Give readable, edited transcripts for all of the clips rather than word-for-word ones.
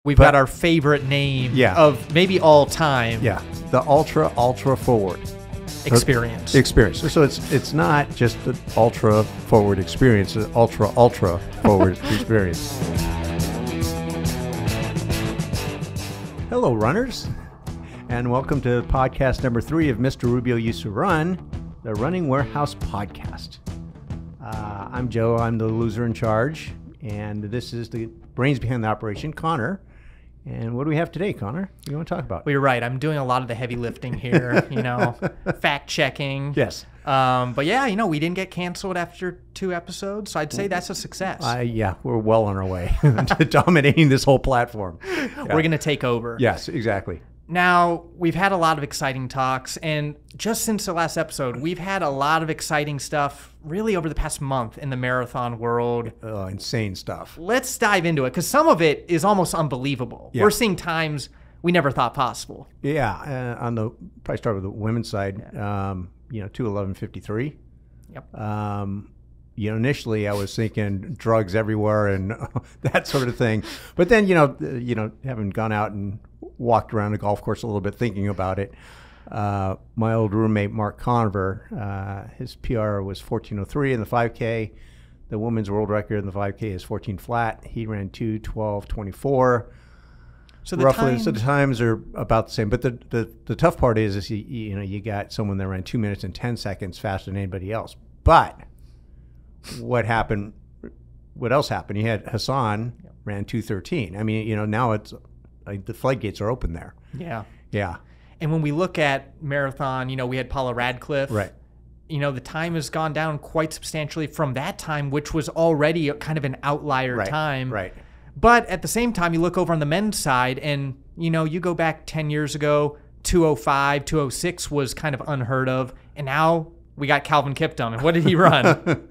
We've got our favorite name of maybe all time. Yeah, the ultra forward experience. So it's not just the ultra forward experience, it's ultra forward experience. Hello, runners, and welcome to podcast number 3 of Mr. Rubio Used to Run, the Running Warehouse podcast. I'm Joe. I'm the loser in charge, and this is the brains behind the operation, Connor. And what do we have today, Connor? What do you want to talk about? Well, you're right. I'm doing a lot of the heavy lifting here, fact checking. Yes. But yeah, we didn't get canceled after 2 episodes, so I'd say that's a success. Yeah, we're well on our way to dominating this whole platform. Yeah. We're going to take over. Yes, exactly. Now, we've had a lot of exciting talks, and just since the last episode, we've had a lot of exciting stuff really over the past month in the marathon world. Insane stuff. Let's dive into it, because some of it is almost unbelievable. Yeah. We're seeing times we never thought possible. Yeah, probably start with the women's side, 2:11:53. Yep. Initially I was thinking drugs everywhere and that sort of thing. But then, having gone out and walked around the golf course a little bit thinking about it, my old roommate, Mark Conover, his PR was 14:03 in the 5K. The women's world record in the 5K is 14 flat. He ran 2:12:24. So the times are about the same. But the tough part is you got someone that ran 2 minutes and 10 seconds faster than anybody else. But what happened? What else happened? You had Hassan ran 2:13. I mean, now it's like the floodgates are open there. Yeah. Yeah. And when we look at marathon, we had Paula Radcliffe. Right. The time has gone down quite substantially from that time, which was already kind of an outlier time. Right. But at the same time, you look over on the men's side and, you go back 10 years ago, 2:05, 2:06 was kind of unheard of. And now we got Calvin Kiptum. And what did he run?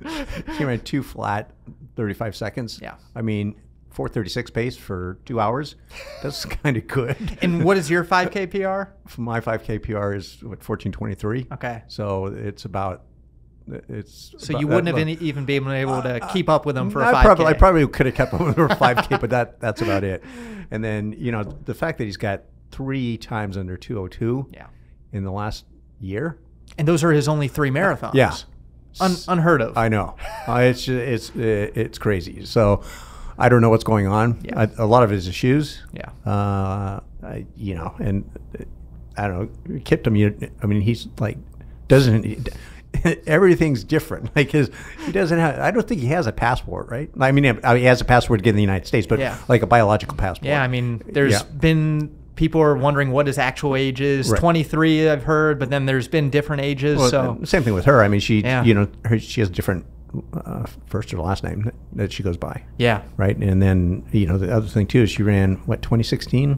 He ran 2 flat, 35 seconds. Yeah. I mean, 4:36 pace for 2 hours. That's kind of good. And what is your 5K PR? My 5K PR is 14:23. Okay. So it's about. So you wouldn't have even been able to keep up with them for a 5K? I probably could have kept up with him for 5K, but that's about it. And then, the fact that he's got 3 times under 2:02 in the last year. And those are his only 3 marathons. Yeah. Unheard of. I know. It's crazy. So I don't know what's going on. Yeah. A lot of it is the shoes. Yeah. And I don't know. Kiptum, he's like, everything's different. Like he doesn't have, I don't think he has a passport, right? I mean, he has a passport to get in the United States, but like a biological passport. Yeah. There's been, people are wondering what his actual age is. Right. 23, I've heard, but then there's been different ages. Well, so same thing with her. I mean, she has a different first or last name that she goes by. Yeah. Right. And then, the other thing too is she ran 2016,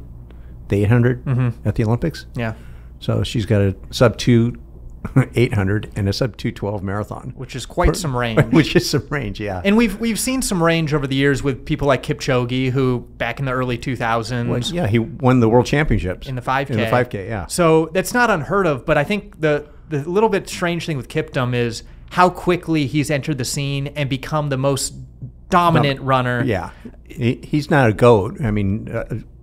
the 800 at the Olympics. Yeah. So she's got a sub 2 800 and a sub 2:12 marathon, which is quite some range. Which is some range, yeah. And we've seen some range over the years with people like Kipchoge, who back in the early 2000s, he won the world championships in the 5K. In the 5K, yeah. So that's not unheard of. But I think the little bit strange thing with Kiptum is how quickly he's entered the scene and become the most dominant runner. Yeah, he's not a GOAT. I mean,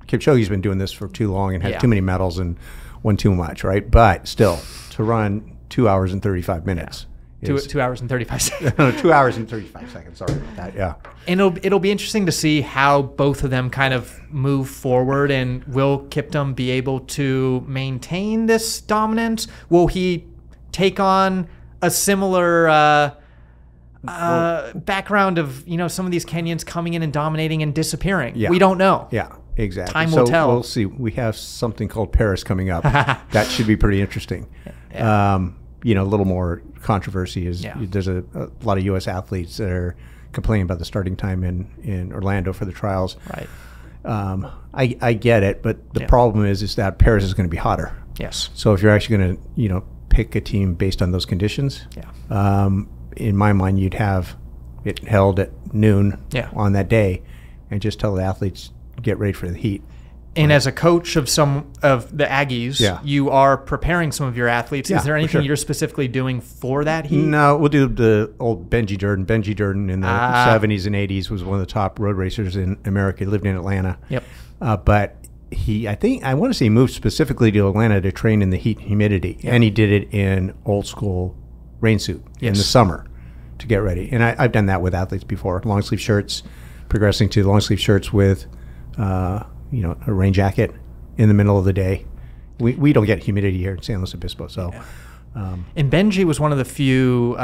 Kipchoge's been doing this for too long and had too many medals and won too much, right? But still, to run 2 hours and 35 minutes. Yeah. 2 hours and 35 seconds. No, 2 hours and 35 seconds. Sorry about that. Yeah. And it'll be interesting to see how both of them kind of move forward. And will Kiptum be able to maintain this dominance? Will he take on a similar background of some of these Kenyans coming in and dominating and disappearing? Yeah. We don't know. Yeah. Exactly. Time will tell. We'll see. We have something called Paris coming up. That should be pretty interesting. Yeah. A little more controversy is there's a lot of U.S. athletes that are complaining about the starting time in Orlando for the trials. Right. I get it, but the problem is that Paris is going to be hotter. Yes. So if you're actually going to pick a team based on those conditions, in my mind you'd have it held at noon on that day, and just tell the athletes get ready for the heat. And as a coach of some of the Aggies, you are preparing some of your athletes. Is there anything you're specifically doing for that heat? No, we'll do the old Benji Durden. Benji Durden in the 70s and 80s was one of the top road racers in America. He lived in Atlanta. Yep. But I want to say he moved specifically to Atlanta to train in the heat and humidity. Yep. And he did it in old school rain suit in the summer to get ready. And I've done that with athletes before. Long sleeve shirts, progressing to long sleeve shirts with a rain jacket in the middle of the day. We don't get humidity here in San Luis Obispo, so. And Benji was one of the few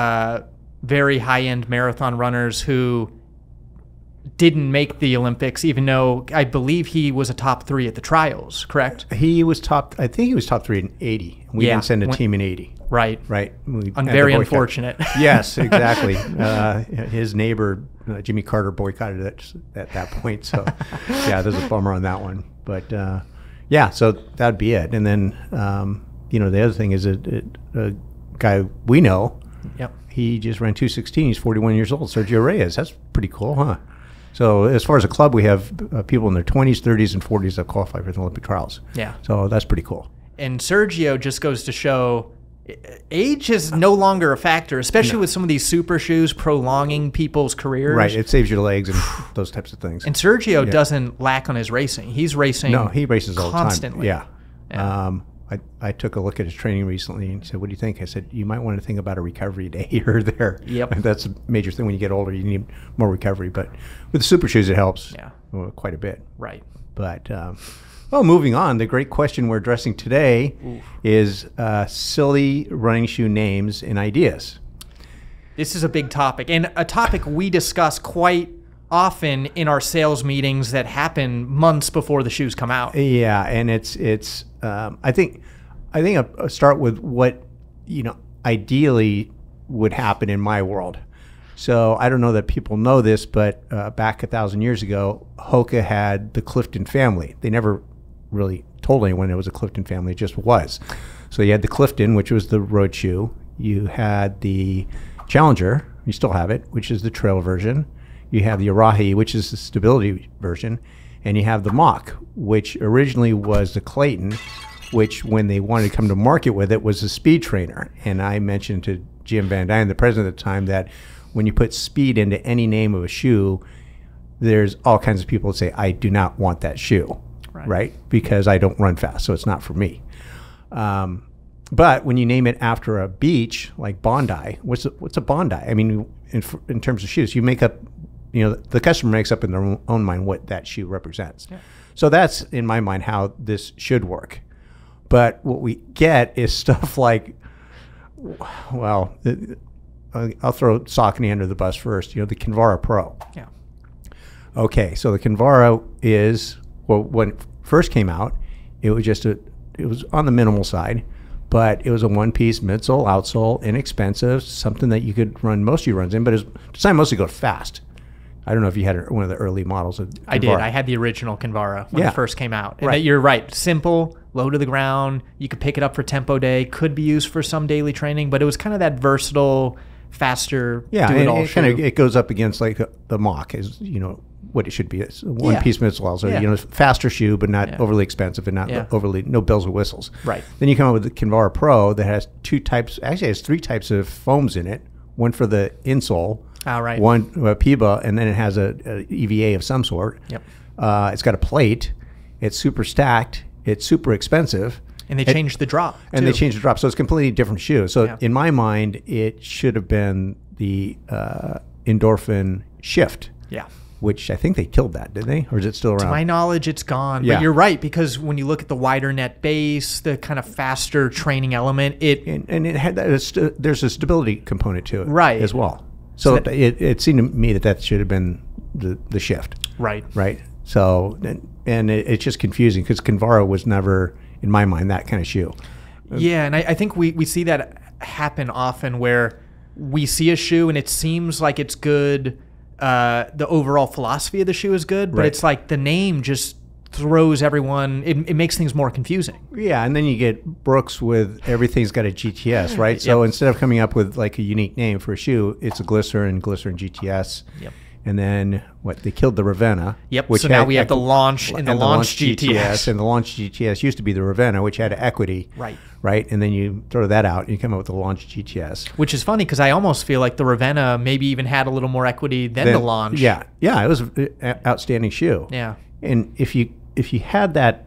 very high-end marathon runners who didn't make the Olympics, even though I believe he was a top 3 at the trials, correct? I think he was top 3 in 80. We didn't send a team in 80. Right. Very unfortunate. Yes, exactly. His neighbor, Jimmy Carter, boycotted it at that point. So, there's a bummer on that one. But, so that'd be it. And then, the other thing is a guy we know, he just ran 2:16. He's 41 years old, Sergio Reyes. That's pretty cool, huh? So as far as a club, we have people in their 20s, 30s, and 40s that qualify for the Olympic trials. Yeah. So that's pretty cool. And Sergio just goes to show age is no longer a factor, especially with some of these super shoes prolonging people's careers. Right. It saves your legs and those types of things. And Sergio doesn't lack on his racing. He's racing No, he races all constantly. the time. Yeah. I took a look at his training recently and said, what do you think? I said, you might want to think about a recovery day here or there. Yep. That's a major thing when you get older. You need more recovery. But with the super shoes, it helps quite a bit. Right. But, moving on, the great question we're addressing today is silly running shoe names and ideas. This is a big topic, and a topic we discuss quite often in our sales meetings that happen months before the shoes come out. Yeah, and it's I think I'll start with what ideally would happen in my world. So I don't know that people know this, but back 1,000 years ago, Hoka had the Clifton family. They never really told anyone it was a Clifton family. It just was. So you had the Clifton, which was the road shoe. You had the Challenger, you still have it, which is the trail version. You have the Arahi, which is the stability version. And you have the Mach, which originally was the Clayton, which when they wanted to come to market with it was a speed trainer. And I mentioned to Jim Van Dyne, the president at the time, that when you put speed into any name of a shoe, there's all kinds of people that say, I do not want that shoe, right? Because I don't run fast, so it's not for me. But when you name it after a beach, like Bondi, what's a Bondi? I mean, in terms of shoes, you make up, the customer makes up in their own mind what that shoe represents. Yeah. So that's, in my mind, how this should work. But what we get is stuff like, well, I'll throw Saucony under the bus first. The Kinvara Pro. Yeah. Okay, so the Kinvara is, when it first came out, it was it was on the minimal side, but it was a one-piece midsole, outsole, inexpensive, something that you could run most of your runs in, but it's designed mostly to go fast. I don't know if you had one of the early models of Kinvara. I did. I had the original Kinvara when it first came out. And you're right. Simple, low to the ground. You could pick it up for tempo day. Could be used for some daily training, but it was kind of that versatile, faster, do-it-all shoe. It goes up against like the Mach, is what it should be. It's a one-piece midsole, so faster shoe, but not overly expensive and not overly no bells and whistles. Right. Then you come up with the Kinvara Pro that has three types of foams in it. One for the insole. Right. One PIBA, and then it has a EVA of some sort. Yep. It's got a plate. It's super stacked. It's super expensive. And they changed the drop. And they changed the drop, so it's a completely different shoe. So in my mind, it should have been the Endorphin Shift. Yeah. Which I think they killed that, did they? Or is it still around? To my knowledge, it's gone. But you're right, because when you look at the wider net base, the kind of faster training element, and it had that. There's a stability component to it, as well. So it seemed to me that should have been the Shift. Right. Right. So and it's just confusing because Kinvara was never, in my mind, that kind of shoe. Yeah, and I think we see that happen often where we see a shoe and it seems like it's good. The overall philosophy of the shoe is good, but it's like the name just throws everyone. It makes things more confusing. Yeah, and then you get Brooks with everything's got a GTS, right? So instead of coming up with like a unique name for a shoe, it's a Glycerin GTS. Yep. And then they killed the Ravenna. Yep. So now we have the Launch and the Launch GTS. And the Launch GTS used to be the Ravenna, which had equity. Right. Right. And then you throw that out and you come up with the Launch GTS. Which is funny because I almost feel like the Ravenna maybe even had a little more equity than the Launch. Yeah. Yeah. It was an outstanding shoe. Yeah. And if you had that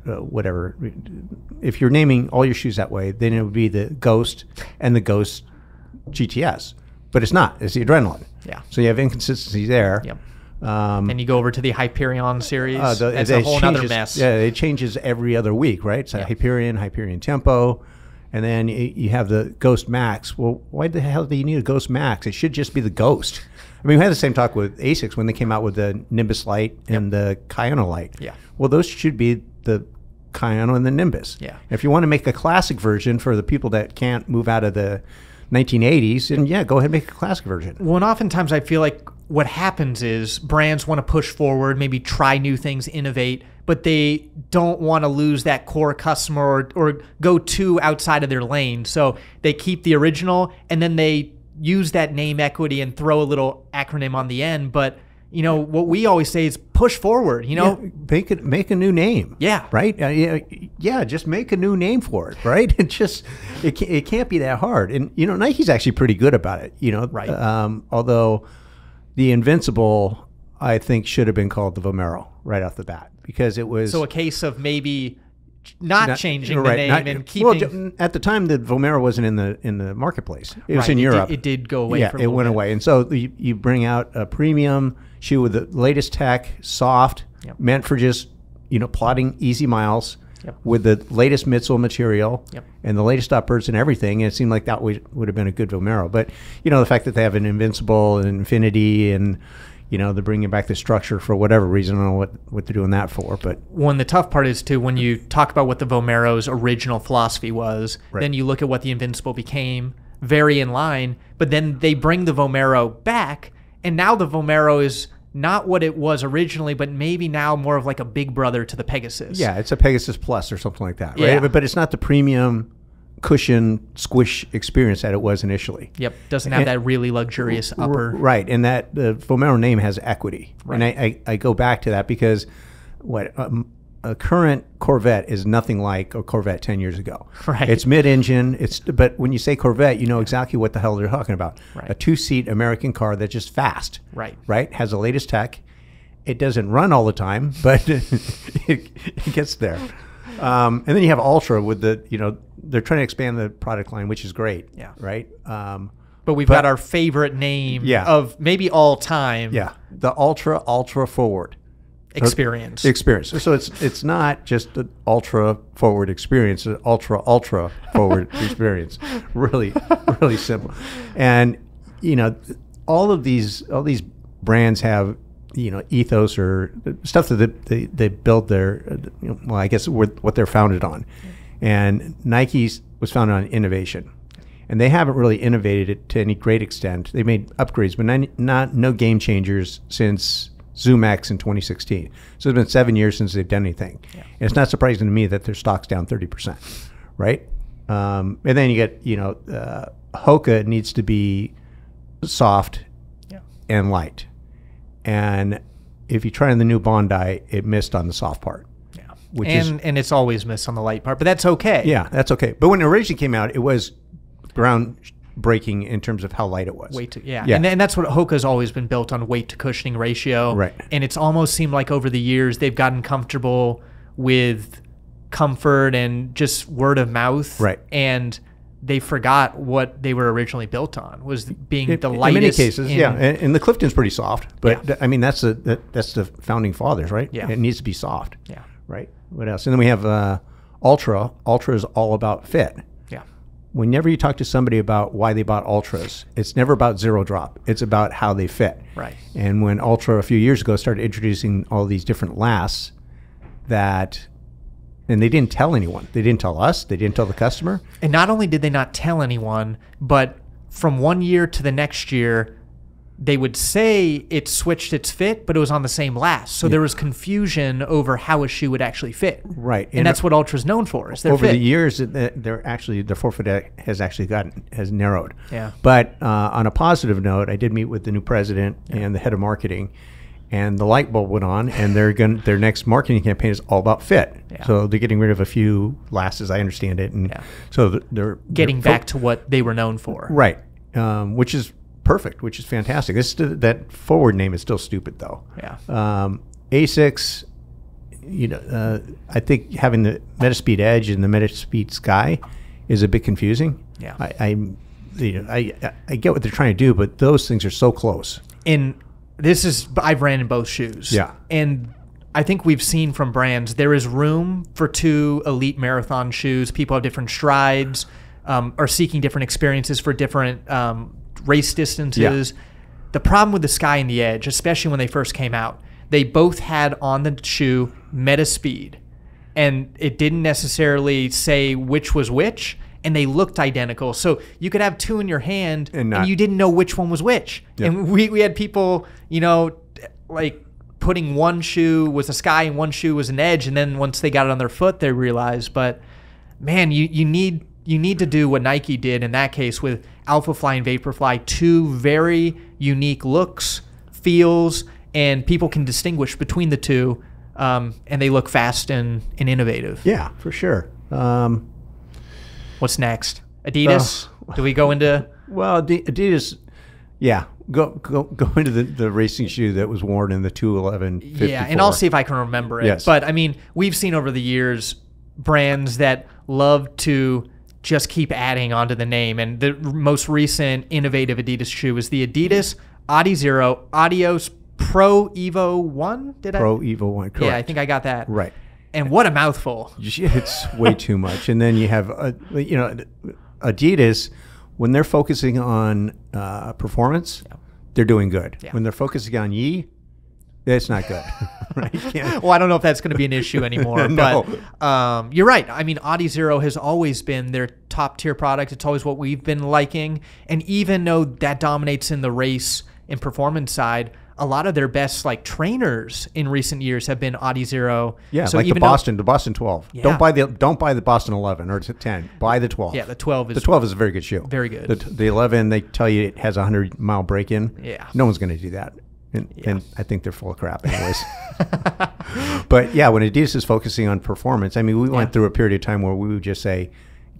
whatever, if you're naming all your shoes that way, then it would be the Ghost and the Ghost GTS. But it's not. It's the Adrenaline. Yeah. So you have inconsistency there. Yep. And you go over to the Hyperion series. That's a whole other mess. Yeah, it changes every other week, right? So Hyperion Tempo, and then you have the Ghost Max. Well, why the hell do you need a Ghost Max? It should just be the Ghost. I mean, we had the same talk with ASICS when they came out with the Nimbus Lite and the Kayano Lite. Yeah. Well, those should be the Kayano and the Nimbus. Yeah. If you want to make a classic version for the people that can't move out of the 1980s, and go ahead and make a classic version. Well, and oftentimes I feel like what happens is brands want to push forward, maybe try new things, innovate, but they don't want to lose that core customer or go too outside of their lane. So they keep the original and then they use that name equity and throw a little acronym on the end. But what we always say is push forward, make a new name. Yeah. Right. Yeah. Just make a new name for it. Right. It can't be that hard. And, Nike's actually pretty good about it, Right. Although the Invincible, I think, should have been called the Vomero right off the bat because it was. So a case of maybe not changing the name and keeping. Well, at the time, the Vomero wasn't in the marketplace. It was in Europe. It did go away. Yeah, it went away, and so you bring out a premium shoe with the latest tech, soft, meant for just plodding easy miles, with the latest midsole material and the latest uppers and everything. And it seemed like that would have been a good Vomero. But the fact that they have an Invincible and Infinity and they're bringing back the structure for whatever reason. I don't know what they're doing that for. But the tough part is, too, when you talk about what the Vomero's original philosophy was, then you look at what the Invincible became, very in line, but then they bring the Vomero back, and now the Vomero is not what it was originally, but maybe now more of like a big brother to the Pegasus. Yeah, it's a Pegasus Plus or something like that, right? Yeah. But it's not the premium cushion squish experience that it was initially. Yep, doesn't have that really luxurious upper. Right, and that the Vomero name has equity. Right. And I go back to that because a current Corvette is nothing like a Corvette 10 years ago. Right. It's mid-engine, but when you say Corvette, you know exactly what the hell they're talking about. Right. A two-seat American car that's just fast. Right. Right? Has the latest tech. It doesn't run all the time, but it gets there. And then you have Ultra with they're trying to expand the product line, which is great. Yeah. Right. But we've got our favorite name of maybe all time. Yeah. The Ultra Forward experience. So it's not just an ultra forward experience, it's an ultra forward experience. Really, really simple. And all these brands have ethos or stuff that they build their I guess what they're founded on. And Nike's was founded on innovation. And they haven't really innovated it to any great extent. They made upgrades, but no game changers since Zoom X in 2016. So it's been 7 years since they've done anything. Yeah. And it's not surprising to me that their stock's down 30%, right? And then you get, Hoka needs to be soft and light. And if you try on the new Bondi, it missed on the soft part. Yeah. And it's always missed on the light part, but that's okay. Yeah, that's okay. But when it originally came out, it was groundbreaking in terms of how light it was. And that's what Hoka's always been built on, weight to cushioning ratio. Right. And it's almost seemed like over the years they've gotten comfortable with comfort and just word of mouth. Right. And they forgot what they were originally built on, was being the lightest. In many cases, and the Clifton's pretty soft, but I mean that's the founding fathers, right? Yeah. It needs to be soft. Yeah. Right. What else? And then we have Ultra. Ultra is all about fit. Yeah. Whenever you talk to somebody about why they bought Ultras, it's never about zero drop. It's about how they fit. Right. And when Ultra a few years ago started introducing all these different lasts and they didn't tell anyone. They didn't tell us. They didn't tell the customer. And not only did they not tell anyone, but from one year to the next year, they would say it switched its fit, but it was on the same last. So there was confusion over how a shoe would actually fit. Right. And that's what Ultra's known for, is their over fit. the years, the forefoot has narrowed. Yeah. But on a positive note, I did meet with the new president and the head of marketing, and the light bulb went on, and their next marketing campaign is all about fit. Yeah. So they're getting rid of a few lasts, as I understand it, and so they're getting back to what they were known for. Right. Which is perfect, which is fantastic. That forward name is still stupid, though. Yeah. Asics, I think having the Metaspeed Edge and the Metaspeed Sky is a bit confusing. Yeah. I get what they're trying to do, but those things are so close. And I've ran in both shoes. Yeah. And I think we've seen from brands, there is room for two elite marathon shoes. People have different strides, are seeking different experiences for different race distances. Yeah. The problem with the Sky and the Edge, especially when they first came out, they both had on the shoe Metaspeed, and it didn't necessarily say which was which, and they looked identical. So you could have two in your hand, and you didn't know which one was which. Yeah. And we had people, like putting one shoe was a Sky and one shoe was an Edge, and then once they got it on their foot, they realized. But man, you need to do what Nike did in that case with Alphafly and Vaporfly, two very unique looks, feels, and people can distinguish between the two, and they look fast and innovative. Yeah, for sure. What's next? Adidas? Do we go into... Well, Adidas, yeah. Go into the racing shoe that was worn in the 211-54. Yeah, and I'll see if I can remember it. Yes. But, I mean, we've seen over the years brands that love to just keep adding onto the name. And the most recent innovative Adidas shoe is the Adidas Adizero Adios Pro Evo 1? Pro Evo 1, correct. Yeah, I think I got that. Right. And what a mouthful. It's way too much. And then you have, Adidas, when they're focusing on performance, they're doing good. Yeah. When they're focusing on it's not good. Right? Well, I don't know if that's going to be an issue anymore. No. But you're right. I mean, Adizero has always been their top tier product. It's always what we've been liking. And even though that dominates in the race and performance side, a lot of their best trainers in recent years have been Adizero. Yeah, so like the Boston 12. Yeah. Don't buy the Boston 11 or 10. Buy the 12. Yeah, the 12 is a very good shoe. Very good. The 11, they tell you it has a 100-mile break-in. Yeah. No one's going to do that. And I think they're full of crap anyways. But yeah, when Adidas is focusing on performance, I mean, we went through a period of time where we would just say,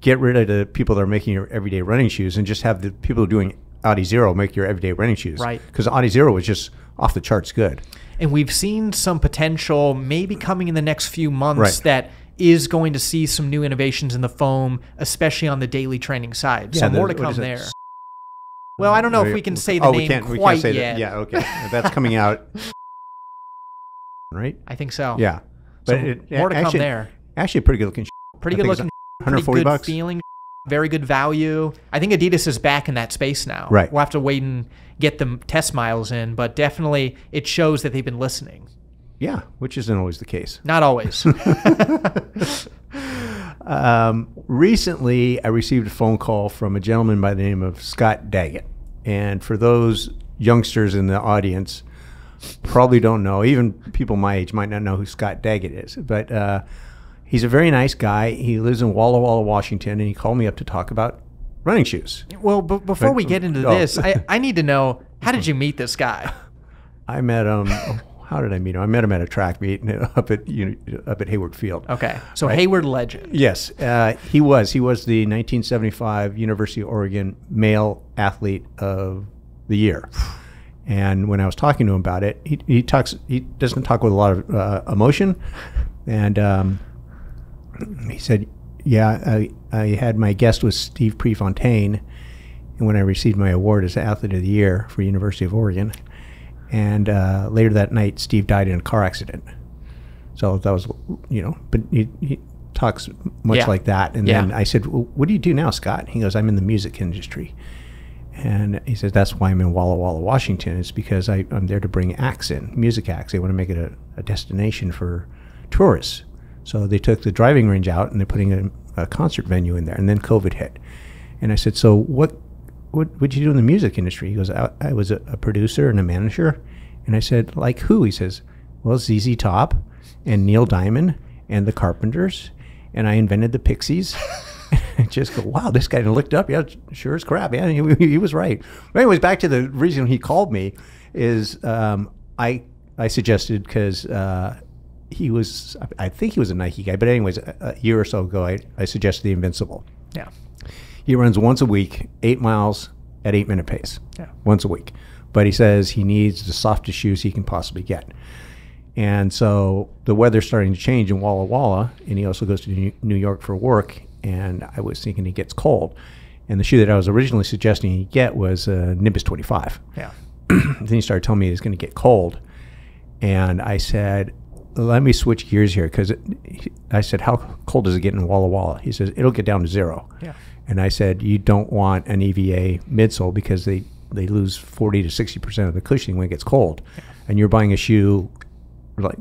get rid of the people that are making your everyday running shoes and just have the people doing Adizero make your everyday running shoes. Right. Because Adizero was just off the charts good. And we've seen some potential maybe coming in the next few months that is going to see some new innovations in the foam, especially on the daily training side. Yeah, so more to come there. Well, I don't know if we can say the name quite yet. Yeah, okay. That's coming out, right? I think so. Yeah. But more to come there. Actually, pretty good looking. Pretty good looking. $140. Feeling. Very good value. I think Adidas is back in that space now. Right. We'll have to wait and get the test miles in, but definitely it shows that they've been listening. Yeah, which isn't always the case. Not always. Recently, I received a phone call from a gentleman by the name of Scott Daggett. And for those youngsters in the audience, probably don't know, even people my age might not know who Scott Daggett is. But he's a very nice guy. He lives in Walla Walla, Washington, and he called me up to talk about running shoes. Well, before we get into this, I need to know, how did you meet this guy? I met him... How did I meet him? I met him at a track meet up at Hayward Field. Okay, so right? Hayward legend. Yes, he was. He was the 1975 University of Oregon Male Athlete of the Year. And when I was talking to him about it, he doesn't talk with a lot of emotion. And he said, "Yeah, I had my guest was Steve Prefontaine, and when I received my award as Athlete of the Year for University of Oregon." And later that night, Steve died in a car accident. So that was, but he talks much like that. And then I said, well, what do you do now, Scott? He goes, I'm in the music industry. And he says, that's why I'm in Walla Walla, Washington. It's because I'm there to bring acts in, music acts. They want to make it a destination for tourists. So they took the driving range out and they're putting a concert venue in there. And then COVID hit. And I said, so what what'd you do in the music industry? He goes, I was a producer and a manager. And I said, like who? He says, well, ZZ Top and Neil Diamond and the Carpenters, and I invented the Pixies. I just go, wow, this guy looked up. Yeah, sure as crap. Yeah, he was right. But anyways, back to the reason he called me is I suggested, because I think he was a Nike guy. But anyways, a year or so ago, I suggested the Invincible. Yeah. He runs once a week, 8 miles at 8-minute pace. Yeah. Once a week. But he says he needs the softest shoes he can possibly get. And so the weather's starting to change in Walla Walla, and he also goes to New York for work, and I was thinking he gets cold. And the shoe that I was originally suggesting he get was Nimbus 25. Yeah. Then he started telling me he's going to get cold. And I said, let me switch gears here, because I said, how cold does it get in Walla Walla? He says, it'll get down to 0. Yeah. And I said, you don't want an EVA midsole, because they lose 40 to 60% of the cushioning when it gets cold. Yeah. And you're buying a shoe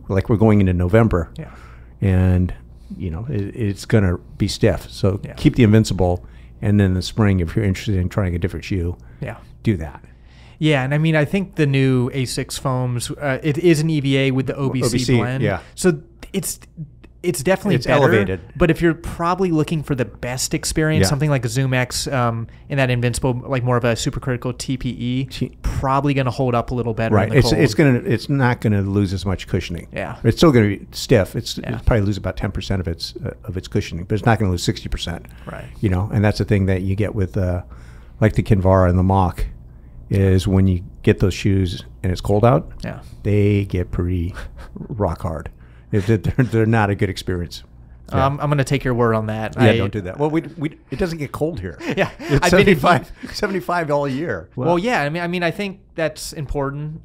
like we're going into November. Yeah. And, it's going to be stiff. So keep the Invincible. And then in the spring, if you're interested in trying a different shoe, do that. Yeah, and I mean, I think the new A6 foams, it is an EVA with the OBC blend. Yeah. So it's definitely better, elevated. But if you're probably looking for the best experience, something like a Zoom X in that Invincible, like more of a supercritical TPE, probably going to hold up a little better. Right. In the cold. It's not going to lose as much cushioning. Yeah. It's still going to be stiff. It's probably lose about 10% of its cushioning, but it's not going to lose 60%. Right. And that's the thing that you get with like the Kinvara and the Mach, is when you get those shoes and it's cold out, they get pretty rock hard. They're not a good experience. Yeah. I'm going to take your word on that. Yeah, don't do that. Well, it doesn't get cold here. Yeah, it's 75 all year. Well, yeah. I mean, I think that's important.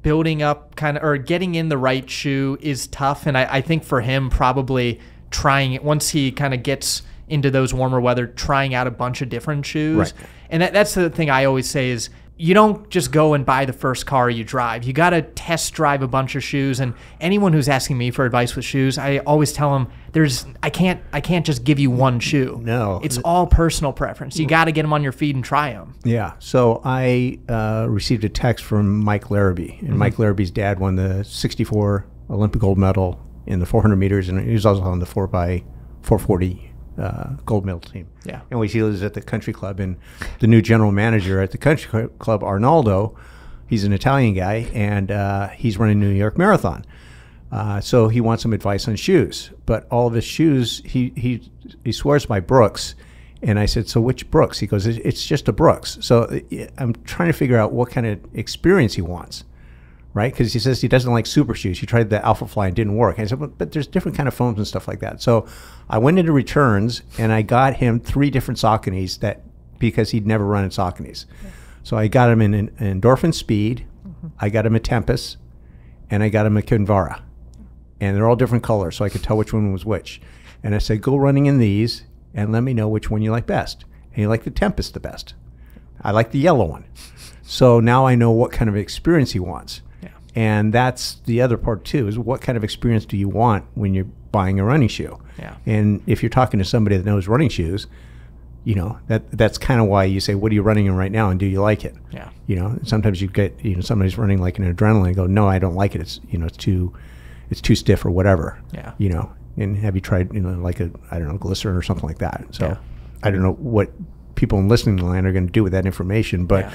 Building up or getting in the right shoe is tough, and I think for him, probably trying it once he kind of gets into those warmer weather, trying out a bunch of different shoes. Right. And that's the thing I always say is, you don't just go and buy the first car you drive. You got to test drive a bunch of shoes. And anyone who's asking me for advice with shoes, I always tell them I can't just give you one shoe. No, it's all personal preference. You got to get them on your feet and try them. Yeah. So I received a text from Mike Larrabee, and Mike Larrabee's dad won the '64 Olympic gold medal in the 400 meters, and he was also on the 4x440 gold medal team. Yeah. And he lives at the country club, and the new general manager at the country club, Arnaldo, he's an Italian guy, and he's running New York Marathon. So he wants some advice on shoes, but all of his shoes, he swears by Brooks. And I said, so which Brooks? He goes, it's just a Brooks. So I'm trying to figure out what kind of experience he wants. Right, because he says he doesn't like super shoes. He tried the Alpha Fly and didn't work. And I said, but there's different kind of foams and stuff like that. So I went into returns and I got him 3 different Sauconys because he'd never run in Sauconys. Yeah. So I got him in Endorphin Speed, I got him a Tempest, and I got him a Kinvara. And they're all different colors, so I could tell which one was which. And I said, go running in these and let me know which one you like best. And he liked the Tempest the best. I like the yellow one. So now I know what kind of experience he wants. And that's the other part too, is what kind of experience do you want when you're buying a running shoe? Yeah. And if you're talking to somebody that knows running shoes, that's kind of why you say, what are you running in right now, and do you like it? Yeah. Sometimes you get somebody's running like an adrenaline and go, no, I don't like it. It's it's too stiff or whatever. Yeah. And have you tried like glycerin or something like that? So I don't know what people in listening land are going to do with that information, but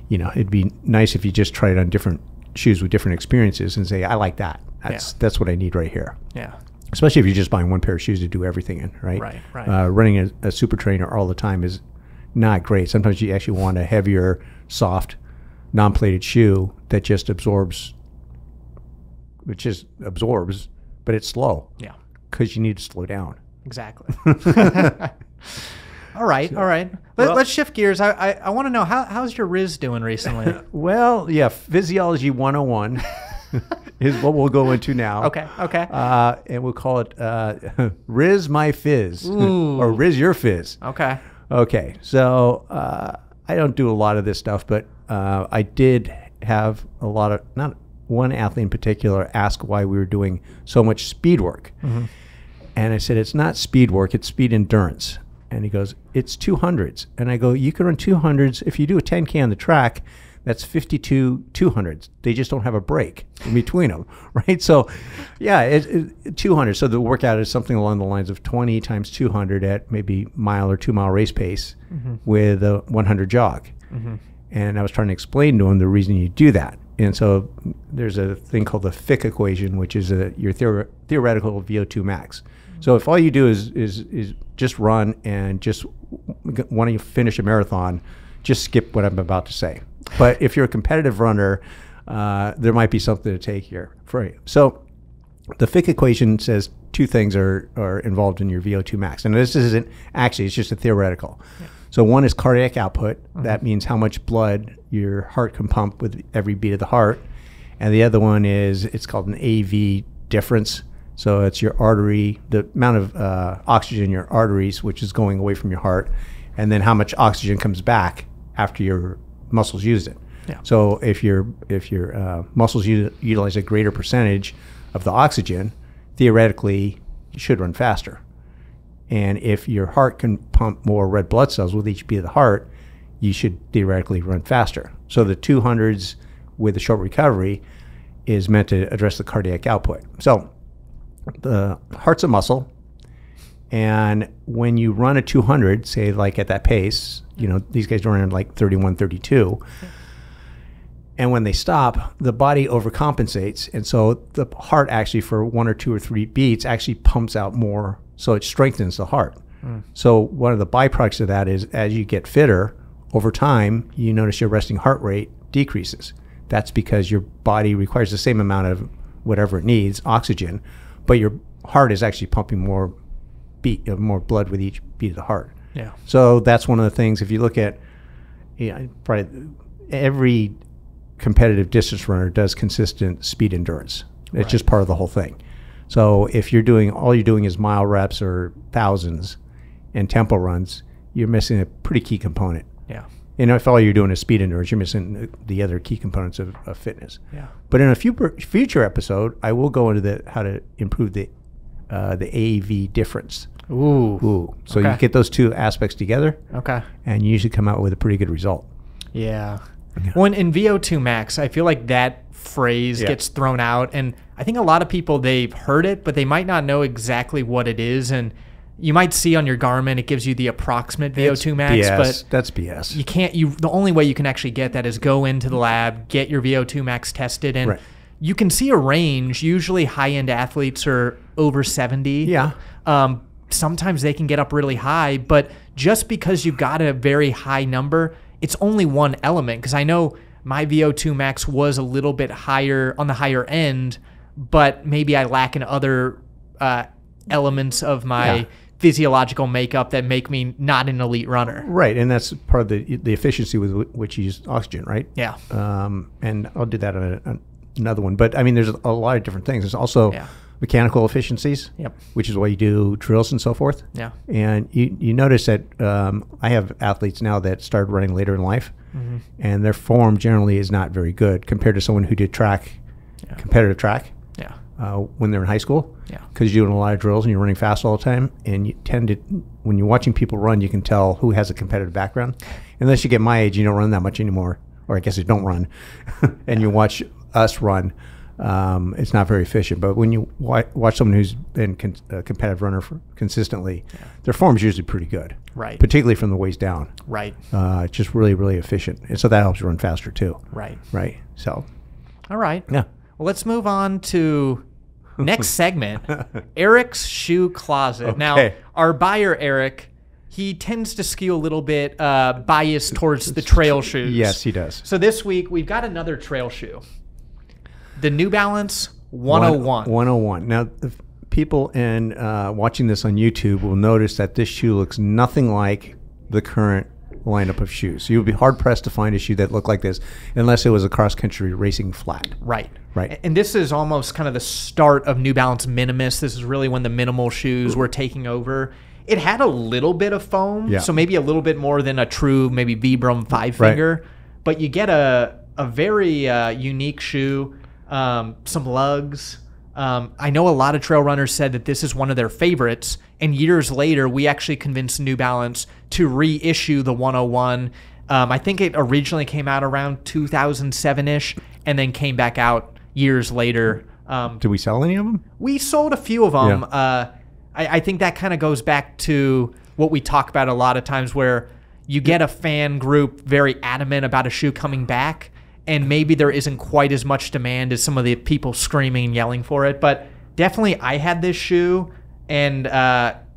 it'd be nice if you just tried it on different shoes with different experiences and say, I like that. That's what I need right here. Yeah. Especially if you're just buying one pair of shoes to do everything in, right? Right. Running a super trainer all the time is not great. Sometimes you actually want a heavier, soft, non-plated shoe that just absorbs, but it's slow. Yeah. Because you need to slow down. Exactly. All right. Let's shift gears. I want to know, how's your Riz doing recently? Well, Physiology 101 is what we'll go into now. Okay. And we'll call it Riz My Fizz. Ooh. Or Riz Your Fizz. Okay. So I don't do a lot of this stuff, but I did have not one athlete in particular ask why we were doing so much speed work. And I said, it's not speed work, it's speed endurance. And he goes, it's 200s. And I go, you can run 200s. If you do a 10K on the track, that's 52 200s. They just don't have a break in between them, right? So, yeah, 200. So the workout is something along the lines of 20 times 200 at maybe mile or 2 mile race pace with a 100 jog. And I was trying to explain to him the reason you do that. And so there's a thing called the Fick equation, which is your theoretical VO2 max. So if all you do is just run and just want to finish a marathon, just skip what I'm about to say. But if you're a competitive runner, there might be something to take here for you. So the Fick equation says two things are involved in your VO2 max. And this isn't actually, it's just a theoretical. Yeah. So one is cardiac output. That means how much blood your heart can pump with every beat of the heart. And the other one is, it's called an AV difference. So it's your artery, the amount of oxygen in your arteries, which is going away from your heart, and then how much oxygen comes back after your muscles used it. Yeah. So if your muscles utilize a greater percentage of the oxygen, theoretically, you should run faster. And if your heart can pump more red blood cells with each beat of the heart, you should theoretically run faster. So the 200s with a short recovery is meant to address the cardiac output. So the heart's a muscle, and when you run a 200, say like at that pace, these guys run like 31, 32, and when they stop, the body overcompensates, and so the heart actually for 1 or 2 or 3 beats actually pumps out more, so it strengthens the heart. So one of the byproducts of that is as you get fitter, over time, you notice your resting heart rate decreases. That's because your body requires the same amount of whatever it needs, oxygen, but your heart is actually pumping more blood with each beat of the heart. Yeah. So that's one of the things. If you look at, probably every competitive distance runner does consistent speed endurance. It's just part of the whole thing. So if all you're doing is mile reps or thousands and tempo runs, you're missing a pretty key component. Yeah. If all you're doing is speed endurance, you're missing the other key components of fitness. Yeah. But in a future episode, I will go into how to improve the AAV difference. Ooh. So you get those two aspects together. Okay. And you usually come out with a pretty good result. Yeah. When in VO2 max, I feel like that phrase gets thrown out, and I think a lot of people, they've heard it, but they might not know exactly what it is. And you might see on your Garmin, it gives you the approximate VO2 max, but that's BS. You can't. The only way you can actually get that is go into the lab, get your VO2 max tested, and you can see a range. Usually, high-end athletes are over 70. Yeah. Sometimes they can get up really high, but just because you've got a very high number, it's only one element. Because I know my VO2 max was a little bit higher on the higher end, but maybe I lack in other elements of my physiological makeup that make me not an elite runner. Right, and that's part of the efficiency with which you use oxygen, right? Yeah. And I'll do that on another one. But I mean, there's a lot of different things. There's also mechanical efficiencies, which is why you do drills and so forth. Yeah. And you notice that I have athletes now that started running later in life, and their form generally is not very good compared to someone who did competitive track. Yeah. When they're in high school, because you're doing a lot of drills and you're running fast all the time, and you tend to, when you're watching people run, you can tell who has a competitive background. Unless you get my age, you don't run that much anymore, or I guess you don't run, and you watch us run, it's not very efficient. But when you watch someone who's been a competitive runner consistently, their form is usually pretty good, right? Particularly from the waist down, right? Just really, really efficient, and so that helps you run faster too, right? Right. So, all right, yeah. Well, let's move on to next segment, Eric's shoe closet. Okay. Now, our buyer, Eric, he tends to skew a little bit biased towards the trail shoes. Yes, he does. So this week, we've got another trail shoe. The New Balance 101. 101. Now, the people watching this on YouTube will notice that this shoe looks nothing like the current lineup of shoes. So you'll be hard-pressed to find a shoe that looked like this unless it was a cross-country racing flat. Right. Right. And this is almost kind of the start of New Balance Minimus. This is really when the minimal shoes were taking over. It had a little bit of foam, so maybe a little bit more than a true maybe Vibram 5-finger. But you get a very unique shoe, some lugs, I know a lot of trail runners said that this is one of their favorites, and years later, we actually convinced New Balance to reissue the 101. I think it originally came out around 2007-ish, and then came back out years later. Did we sell any of them? We sold a few of them. Yeah. I think that kind of goes back to what we talk about a lot of times, where you get a fan group very adamant about a shoe coming back, and maybe there isn't quite as much demand as some of the people screaming and yelling for it. But definitely I had this shoe, and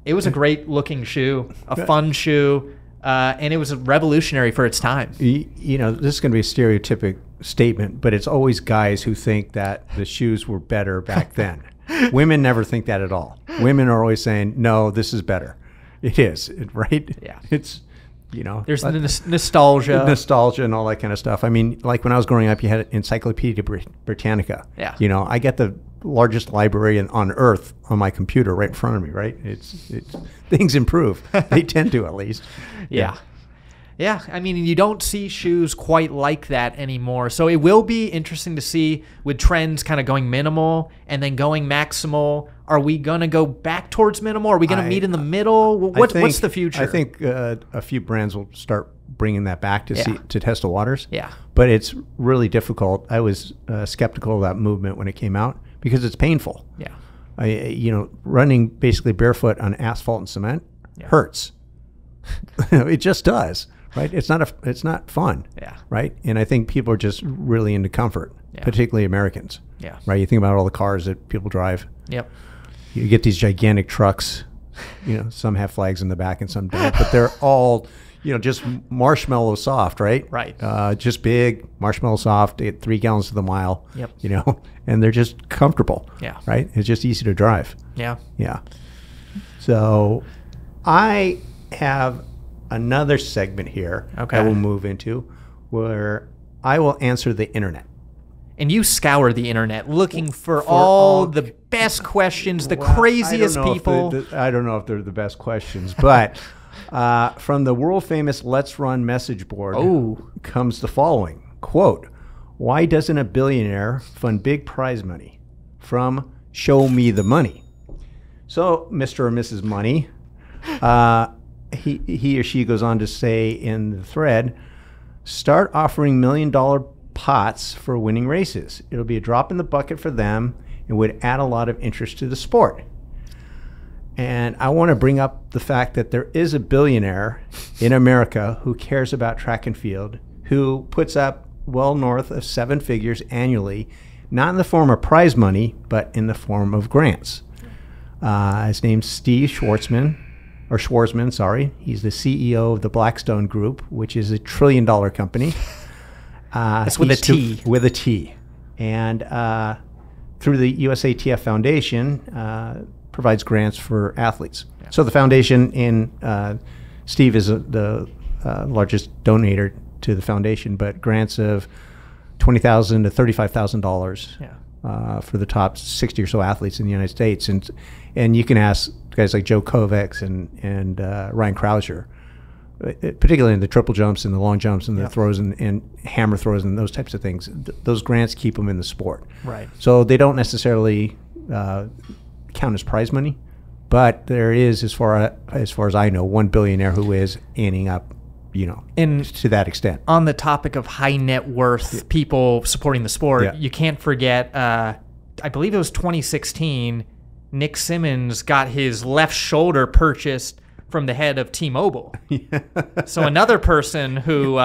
it was a great looking shoe, a fun shoe, and it was revolutionary for its time. You know, this is going to be a stereotypic statement, but it's always guys who think that the shoes were better back then. Women never think that at all. Women are always saying, no, this is better. It is, right? Yeah. It's, you know. There's the nostalgia. Nostalgia and all that kind of stuff. I mean, like when I was growing up, you had Encyclopedia Britannica. Yeah. You know, I get the largest library on earth on my computer right in front of me, right? It's things improve. They tend to, at least. Yeah. Yeah, I mean, you don't see shoes quite like that anymore. So it will be interesting to see with trends kind of going minimal and then going maximal. Are we going to go back towards minimal? Are we going to meet in the middle? What's the future? I think a few brands will start bringing that back to test the waters. Yeah. But it's really difficult. I was skeptical of that movement when it came out because it's painful. Yeah. You know, running basically barefoot on asphalt and cement hurts. It just does. Right, it's not fun. Yeah. Right, and I think people are just really into comfort, particularly Americans. Yeah. Right, you think about all the cars that people drive. Yep. You get these gigantic trucks. You know, some have flags in the back and some don't, but they're all, you know, just marshmallow soft. Right. Right. Just big marshmallow soft. They get 3 gallons to the mile. Yep. You know, and they're just comfortable. Yeah. Right. It's just easy to drive. Yeah. Yeah. So, I have another segment here that we'll move into where I will answer the internet. And you scour the internet looking for all the best questions, the craziest people. I don't know if they're the best questions, but from the world famous Let's Run message board comes the following quote: "Why doesn't a billionaire fund big prize money?" From Show Me the Money. So, Mr. or Mrs. Money, he or she goes on to say in the thread, start offering $1 million pots for winning races. It'll be a drop in the bucket for them and would add a lot of interest to the sport. And I want to bring up the fact that there is a billionaire in America who cares about track and field, who puts up well north of 7 figures annually, not in the form of prize money, but in the form of grants. His name's Steve Schwarzman. He's the CEO of the Blackstone Group, which is a $1 trillion company. That's with a T. With a T. And through the USATF Foundation, provides grants for athletes. Yeah. So the foundation, and Steve is the largest donator to the foundation, but grants of $20,000 to $35,000 for the top 60 or so athletes in the United States. And you can ask guys like Joe Kovacs and Ryan Krauser, particularly in the triple jumps and the long jumps and the throws and hammer throws and those types of things. Those grants keep them in the sport. Right. So they don't necessarily count as prize money, but there is, as far as I know, one billionaire who is ending up, and to that extent. On the topic of high net worth people supporting the sport, you can't forget, I believe it was 2016, Nick Simmons got his left shoulder purchased from the head of T-Mobile. So another person who,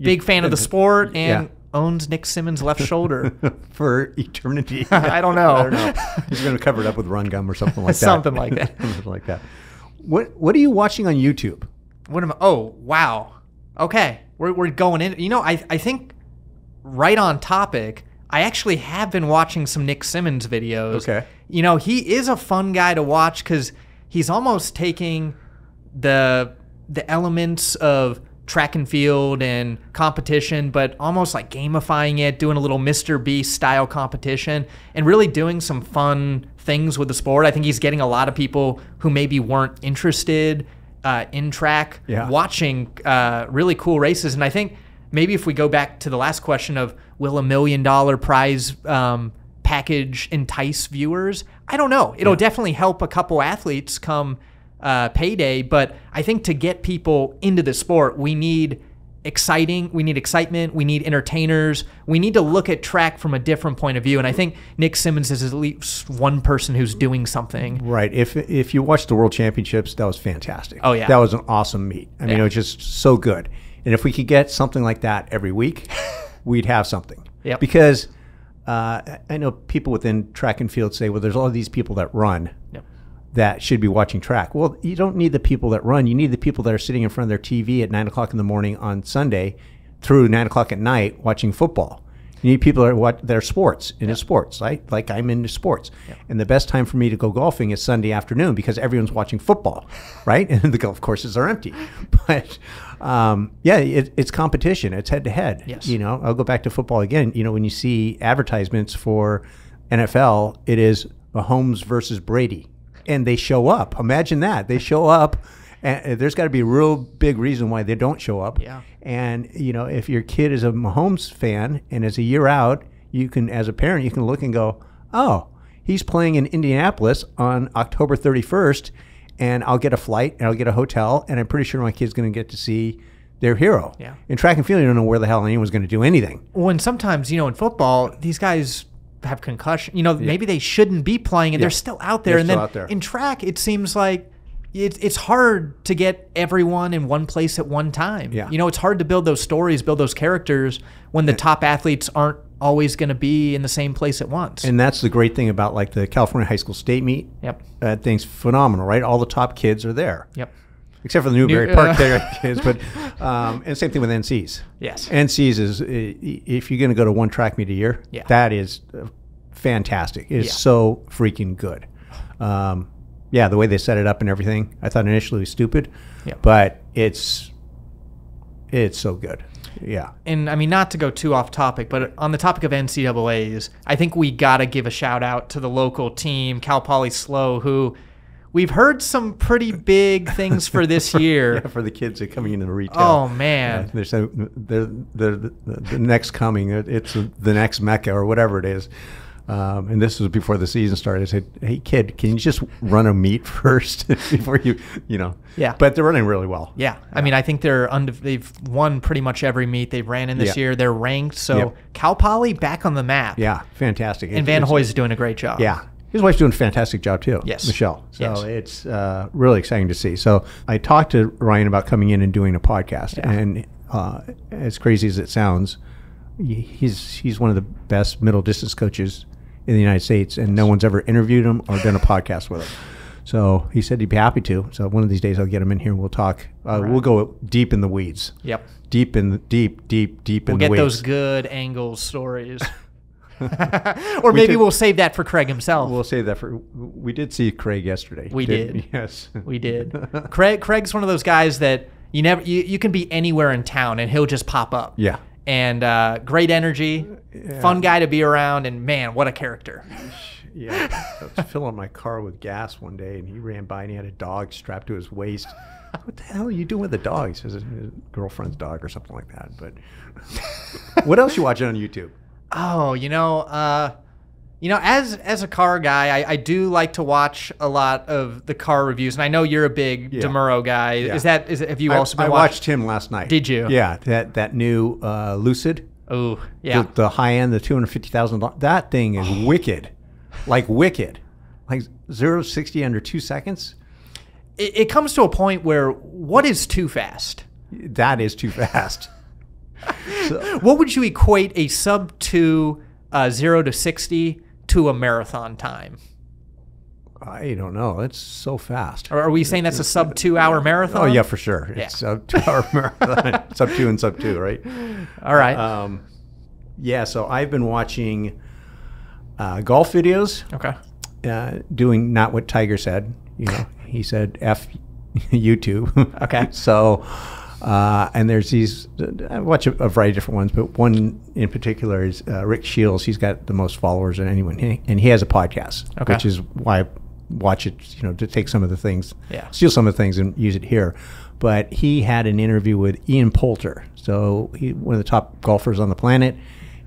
big fan of the sport and owns Nick Simmons' left shoulder. For eternity. I don't know. He's going to cover it up with run gum or something like that. Something like that. Something like that. What are you watching on YouTube? Oh, wow. Okay. We're going in. I think right on topic, I actually have been watching some Nick Simmons videos. Okay. He is a fun guy to watch because he's almost taking the elements of track and field and competition, but almost like gamifying it, doing a little Mr. Beast style competition, and really doing some fun things with the sport. I think he's getting a lot of people who maybe weren't interested in track watching really cool races. And I think maybe if we go back to the last question of will $1 million prize package entice viewers? I don't know. It'll definitely help a couple athletes come payday, but I think to get people into the sport, we need excitement, we need entertainers, we need to look at track from a different point of view. And I think Nick Simmons is at least one person who's doing something. Right. If you watch the World Championships, that was fantastic. Oh, yeah. That was an awesome meet. I mean, it was just so good. And if we could get something like that every week, we'd have something. Yep. Because I know people within track and field say, well, there's all these people that run. Yep. That should be watching track. Well, you don't need the people that run. You need the people that are sitting in front of their TV at 9 o'clock in the morning on Sunday through 9 o'clock at night watching football. You need people that are sports, into sports, right? Like I'm into sports. Yep. And the best time for me to go golfing is Sunday afternoon because everyone's watching football, right? And the golf courses are empty. But, it's competition. It's head-to-head. Yes. You know, I'll go back to football again. You know, when you see advertisements for NFL, it is Mahomes versus Brady. And they show up. Imagine that. They show up, and there's got to be a real big reason why they don't show up. Yeah. And, you know, if your kid is a Mahomes fan and is a year out, you can, as a parent, you can look and go, oh, he's playing in Indianapolis on October 31st, and I'll get a flight, and I'll get a hotel, and I'm pretty sure my kid's going to get to see their hero. Yeah. In track and field, you don't know where the hell anyone's going to do anything. Well, and sometimes, you know, in football, these guys have concussion. You know, maybe they shouldn't be playing, and they're still out there. They're and still then out there. In track, it seems like it's hard to get everyone in one place at one time. Yeah. You know, it's hard to build those stories, build those characters when the top athletes aren't always going to be in the same place at once. And that's the great thing about like the California High School State Meet. Yep. That thing's phenomenal, right? All the top kids are there. Yep. Except for the Newberry Park kids, but and same thing with NCs. Yes. NCs is if you're going to go to one track meet a year, that is fantastic. It is so freaking good. The way they set it up and everything, I thought initially it was stupid, but it's so good. Yeah. And I mean, not to go too off topic, but on the topic of NCAAs, I think we got to give a shout out to the local team, Cal Poly SLO, who we've heard some pretty big things for this year. For the kids that are coming into the retail. Oh, man. They're the next coming. It's the next Mecca or whatever it is. And this was before the season started. I said, hey, kid, can you just run a meet first before you know? Yeah. But they're running really well. Yeah. I mean, I think they've won pretty much every meet they've ran in this year. They're ranked. So Cal Poly back on the map. Yeah, fantastic. And Van Hoy's doing a great job. Yeah. His wife's doing a fantastic job too. Yes. Michelle. So it's really exciting to see. So I talked to Ryan about coming in and doing a podcast. Yeah. And as crazy as it sounds, he's one of the best middle distance coaches in the United States, and no one's ever interviewed him or done a podcast with him. So he said he'd be happy to. So one of these days I'll get him in here and we'll talk. We'll go deep in the weeds. Yep. Deep in the weeds. We'll get those good angle stories. Or maybe we'll save that for Craig himself. We'll save that for. We did see Craig yesterday. We did. Yes, we did. Craig's one of those guys that you can be anywhere in town and he'll just pop up. Yeah. And great energy, fun guy to be around, and man, what a character. Yeah, I was filling my car with gas one day, and he ran by and he had a dog strapped to his waist. What the hell are you doing with the dog? He says his girlfriend's dog or something like that. But what else you watching on YouTube? Oh, as a car guy, I do like to watch a lot of the car reviews, and I know you're a big DeMuro guy. Yeah. Have you also been I watched him last night. Did you? Yeah, that new Lucid. Oh, yeah. The high end, the $250,000. That thing is wicked. Like wicked. Like 0 to 60 under 2 seconds. It comes to a point where what is too fast? That is too fast. So, what would you equate a sub 2 0 to 60 to a marathon time? I don't know. It's so fast. Or are we saying that's a sub 2 hour marathon? Oh yeah, for sure. Yeah. It's sub 2 hour marathon. Sub 2 and sub 2, right? All right. So I've been watching golf videos. Okay. Doing not what Tiger said. He said F YouTube. Okay. So and there's these, I watch a variety of different ones, but one in particular is Rick Shields. He's got the most followers than anyone, and he has a podcast, which is why I watch it, to take some of the things, steal some of the things and use it here. But he had an interview with Ian Poulter, so one of the top golfers on the planet,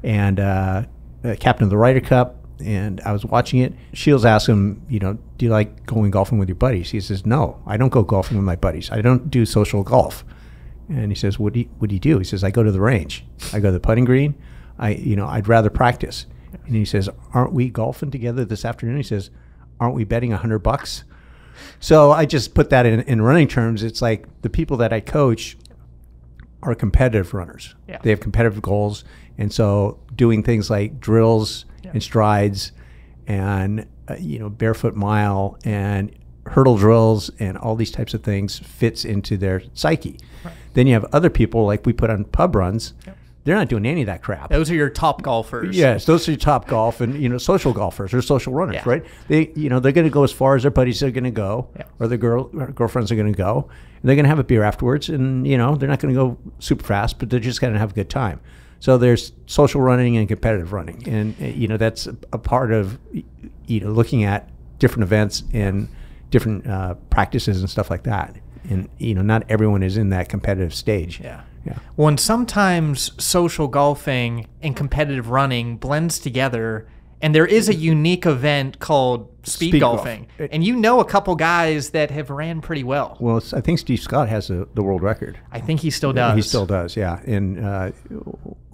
and captain of the Ryder Cup, and I was watching it. Shields asked him, do you like going golfing with your buddies? He says, no, I don't go golfing with my buddies. I don't do social golf. And he says, what do you do? He says, I go to the range. I go to the putting green. I'd rather practice. And he says, aren't we golfing together this afternoon? He says, aren't we betting $100? So I just put that in running terms. It's like the people that I coach are competitive runners. Yeah. They have competitive goals. And so doing things like drills and strides and, barefoot mile and hurdle drills and all these types of things fits into their psyche. Right. Then you have other people like we put on pub runs. Yep. They're not doing any of that crap. Those are your top golfers. Yes, those are your top golf and social golfers or social runners, right? They they're going to go as far as their buddies are going to go, or their girlfriends are going to go, and they're going to have a beer afterwards, and they're not going to go super fast, but they're just going to have a good time. So there's social running and competitive running, and that's a part of looking at different events and different practices and stuff like that. And not everyone is in that competitive stage. Yeah. Well, and sometimes social golfing and competitive running blends together, and there is a unique event called speed golfing. And a couple guys that have ran pretty well. Well, I think Steve Scott has the world record. I think he still does. He still does, yeah. And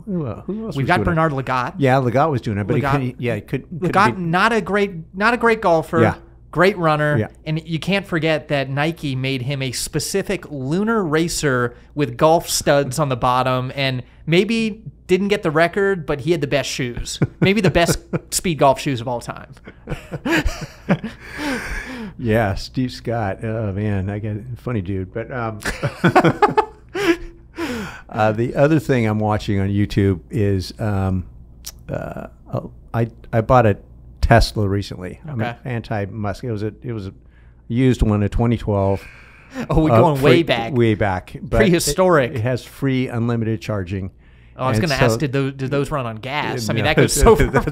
who else? We've got Bernard Lagat. Yeah, Lagat was doing it, but Lagat, not a great golfer. Yeah. Great runner, and you can't forget that Nike made him a specific lunar racer with golf studs on the bottom, and maybe didn't get the record, but he had the best shoes. Maybe the best speed golf shoes of all time. Yeah, Steve Scott. Oh, man, I get funny dude. But the other thing I'm watching on YouTube is I bought a Tesla recently. Okay. I'm anti-Musk. It was a used one, a 2012. Oh, we're going way back. Way back. But prehistoric. It has free unlimited charging. Oh, I was going to ask, did those run on gas? I mean, that goes so far.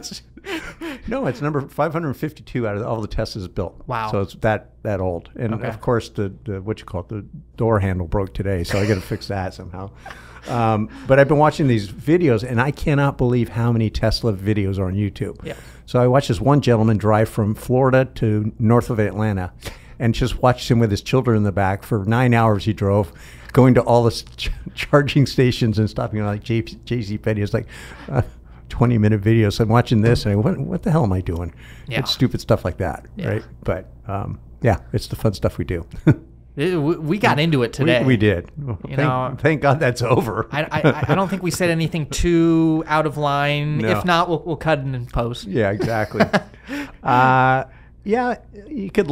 No, it's number 552 out of all the Teslas built. Wow. So it's that old. And of course, the the door handle broke today, so I got to fix that somehow. But I've been watching these videos, and I cannot believe how many Tesla videos are on YouTube. Yeah. So I watched this one gentleman drive from Florida to north of Atlanta, and just watched him with his children in the back for 9 hours. He drove, going to all the charging stations and stopping like J.C. Penney. It's like 20-minute video. So I'm watching this, and I went, what the hell am I doing? Yeah. It's stupid stuff like that, right? But it's the fun stuff we do. We got into it today. We did. Thank God that's over. I don't think we said anything too out of line. No. If not, we'll cut it in post. Yeah, exactly. You could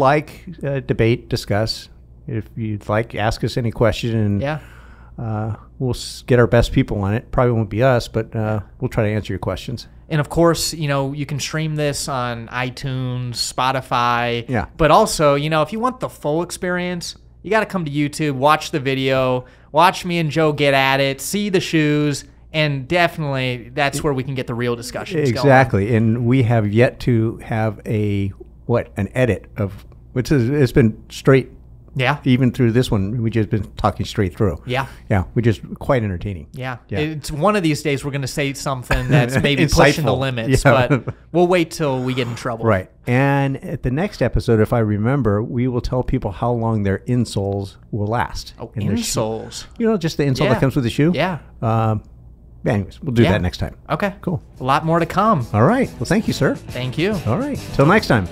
debate, discuss. If you'd like, ask us any question, and we'll get our best people on it. Probably won't be us, but we'll try to answer your questions. And of course, you can stream this on iTunes, Spotify. Yeah. But also, if you want the full experience, you got to come to YouTube, watch the video, watch me and Joe get at it, see the shoes, and definitely that's where we can get the real discussions going. Exactly. And we have yet to have an edit of, it's been straight. Yeah. Even through this one, we just been talking straight through. Yeah. Yeah. We're just quite entertaining. Yeah. It's one of these days we're going to say something that's maybe pushing the limits, but we'll wait till we get in trouble. Right. And at the next episode, if I remember, we will tell people how long their insoles will last. Oh, insoles. Just the insole that comes with the shoe. Yeah. Anyways, we'll do that next time. Okay. Cool. A lot more to come. All right. Well, thank you, sir. Thank you. All right. Till next time.